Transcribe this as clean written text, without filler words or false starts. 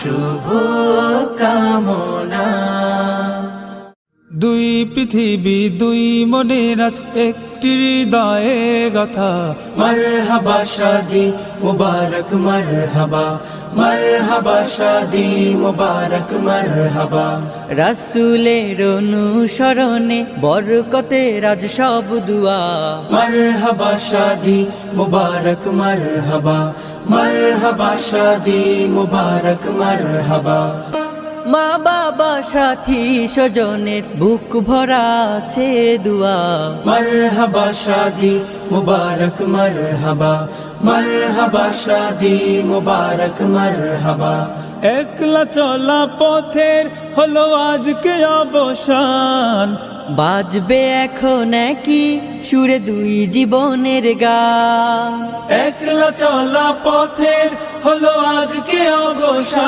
শুভ কামনা। দুই পৃথিবী দুই মনের আজ একটি হৃদয়ে গাথা। মারহাবা শাদি মুবারক মারহাবা, মারহাবা শাদি মুবারক মারহাবা। রাসূলের অনুসরণে বরকতের আজ সব দুয়া। মারহাবা শাদি মুবারক মারহাবা, মারহাবা শাদি মুবারক মারহাবা। মা বাবা সাথী স্বজনের বুক ভরা আছে দুয়া। মারহাবা শাদি মুবারক মারহাবা, মারহাবা শাদি মুবারক মারহাবা। একলা চলা পথের হলো আজকে অবসান। বাজবে এখন কি সুরে দুই জীবনের গান। একলা চলা পথের হলো আজকে অবসান।